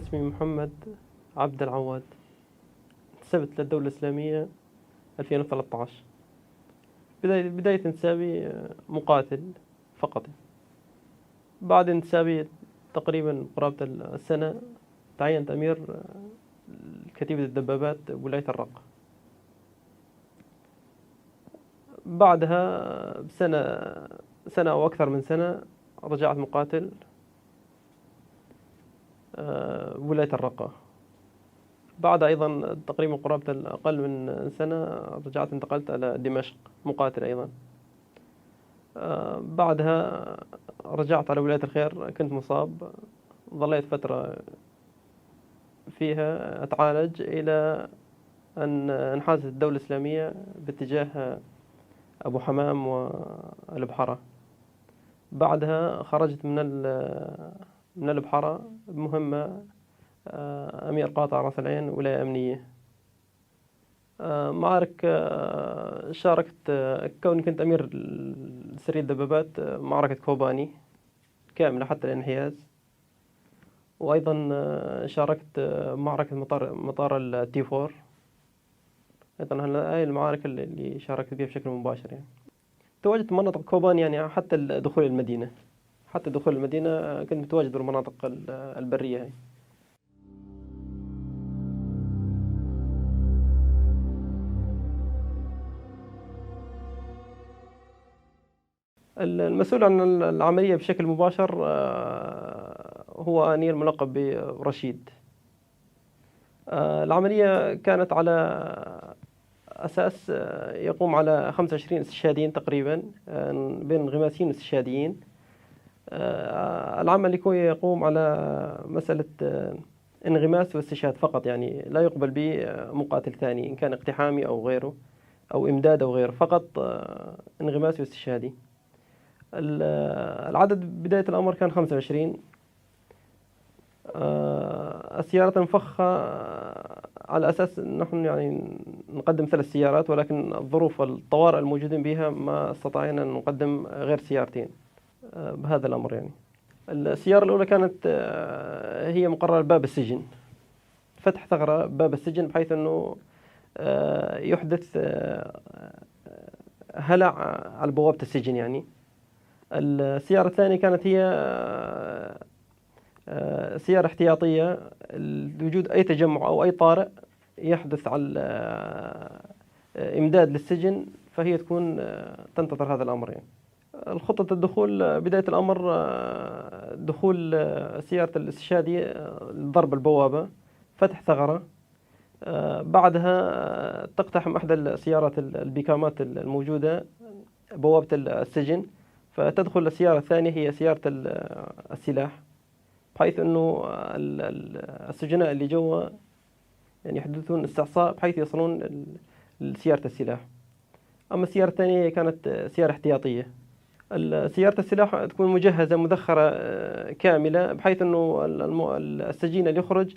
اسمي محمد عبد العواد. انتسبت للدولة الإسلامية 2013. بداية انتسابي مقاتل فقط. بعد انتسابي تقريبا قرابة السنة تعينت أمير كتيبة الدبابات بولاية الرق. بعدها سنة أو أكثر من سنة رجعت مقاتل بولاية الرقة. بعد أيضا تقريبا قرابة أقل من سنة رجعت انتقلت إلى دمشق مقاتل أيضا. بعدها رجعت على ولاية الخير، كنت مصاب، ظليت فترة فيها أتعالج إلى أن انحازت الدولة الإسلامية باتجاه أبو حمام والبحرة. بعدها خرجت من البحرة بمهمة أمير قاطع رأس العين ولاية أمنية. معارك شاركت كوني كنت أمير سرية الدبابات معركة كوباني كاملة حتى الانحياز، وأيضا شاركت معركة مطار التي 4. أيضا هاي المعارك اللي شاركت فيها بشكل مباشر. يعني تواجدت مناطق كوباني يعني حتى دخول المدينة، حتى دخول المدينة كنت متواجد بالمناطق البرية هاي. المسؤول عن العملية بشكل مباشر هو أني الملقب برشيد. العملية كانت على أساس يقوم على 25 استشهاديين تقريبا، بين انغماسيين واستشهاديين. العمل يقوم على مسألة انغماس واستشهاد فقط، يعني لا يقبل به مقاتل ثاني إن كان اقتحامي أو غيره أو إمداد أو غيره، فقط انغماس واستشهادي. العدد بداية الأمر كان 25. السيارات المفخة على أساس نحن يعني نقدم 3 سيارات، ولكن الظروف والطوارئ الموجودين بها ما استطعنا أن نقدم غير سيارتين بهذا الأمر. يعني السيارة الأولى كانت هي مقررة باب السجن، فتح ثغرة باب السجن بحيث أنه يحدث هلع على بوابة السجن. يعني السيارة الثانية كانت هي سيارة احتياطية لوجود أي تجمع أو أي طارئ يحدث على إمداد للسجن، فهي تكون تنتظر هذا الأمر. يعني الخطة الدخول بداية الأمر دخول سيارة الاستشهادي ضرب البوابة، فتح ثغرة. بعدها تقتحم إحدى السيارات البيكامات الموجودة بوابة السجن، فتدخل السيارة الثانية هي سيارة السلاح، بحيث أنه السجناء اللي جوا يعني يحدثون استعصاء بحيث يصلون لسيارة السلاح. أما السيارة الثانية كانت سيارة احتياطية. سيارة السلاح تكون مجهزة مدخرة كاملة، بحيث أنه السجين اللي يخرج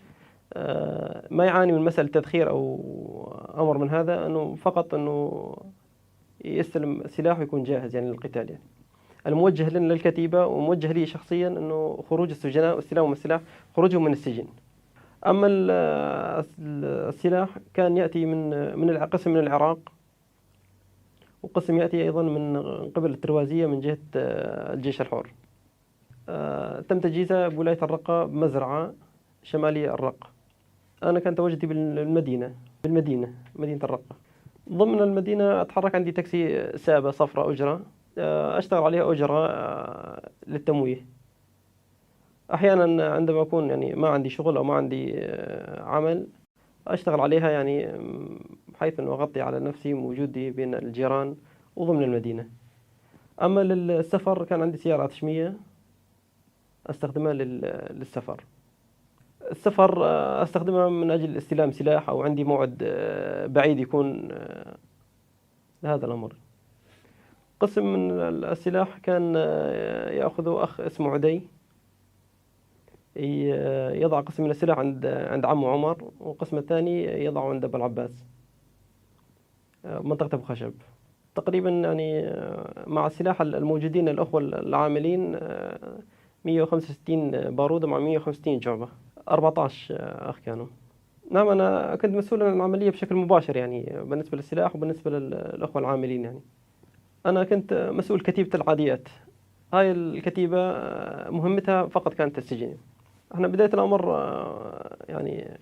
ما يعاني من مسألة تدخير أو أمر من هذا، أنه فقط أنه يستلم سلاح ويكون جاهز يعني للقتال. يعني الموجه لنا للكتيبة وموجه لي شخصيا أنه خروج السجناء واستلامهم السلاح، خروجهم من السجن. أما السلاح كان يأتي من قسم من العراق، وقسم يأتي أيضا من قبل التروازية من جهة الجيش الحر. تم تجهيزها بولاية الرقة بمزرعة شمالية الرقة. أنا كان تواجدي بالمدينة مدينة الرقة. ضمن المدينة أتحرك عندي تاكسي سابة صفراء أجرة، أشتغل عليها أجرة للتمويه. أحيانا عندما أكون يعني ما عندي شغل أو ما عندي عمل أشتغل عليها، يعني بحيث أنه أغطي على نفسي وجودي بين الجيران وضمن المدينة. أما للسفر كان عندي سيارة هشمية أستخدمها للسفر. السفر أستخدمها من أجل استلام سلاح أو عندي موعد بعيد يكون لهذا الأمر. قسم من السلاح كان يأخذه أخ اسمه عدي، يضع قسم من السلاح عند عمه عمر، والقسم الثاني يضعه عند أبو العباس منطقة أبو خشب. تقريبا يعني مع السلاح الموجودين الأخوة العاملين 165 بارودة مع 165 جعبة. 14 أخ كانوا. نعم، أنا كنت مسؤول عن العملية بشكل مباشر، يعني بالنسبة للسلاح وبالنسبة للأخوة العاملين. يعني أنا كنت مسؤول كتيبة العاديات. هاي الكتيبة مهمتها فقط كانت السجن. احنا بداية الأمر يعني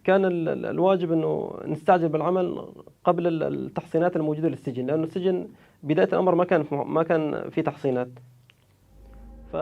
كان الواجب أنه نستعجل بالعمل قبل التحصينات الموجودة للسجن، لأنه السجن بداية الأمر ما كان في تحصينات. ف